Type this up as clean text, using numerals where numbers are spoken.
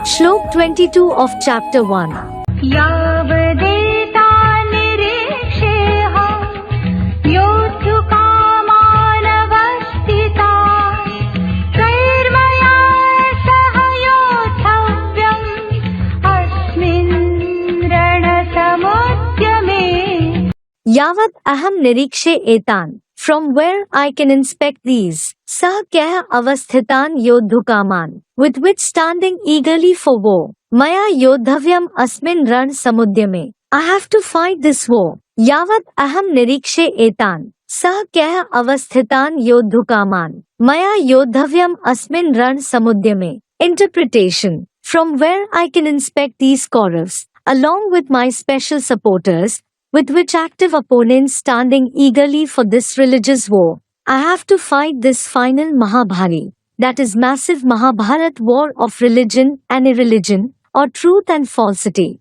Shlok 22 of chapter 1. यावदेता निरीक्षेह योद्धुकामानवस्थिता कैर्मया सह योद्धव्यम् अस्मिन् रणसमुद्यमे. Yavat aham nirikshe etan. From where I can inspect these, sah kya avasthitan yodhukaman, with which standing eagerly for war, maya yodhavyam asmin ran samudyame. I have to fight this war. Yavat aham nirikshe etan, sah kya avasthitan yodhukaman, maya yodhavyam asmin ran samudyame. Interpretation. From where I can inspect these Kauravas, along with my special supporters, with which active opponents standing eagerly for this religious war, I have to fight this final Mahabhari, that is massive Mahabharat war of religion and irreligion, or truth and falsity.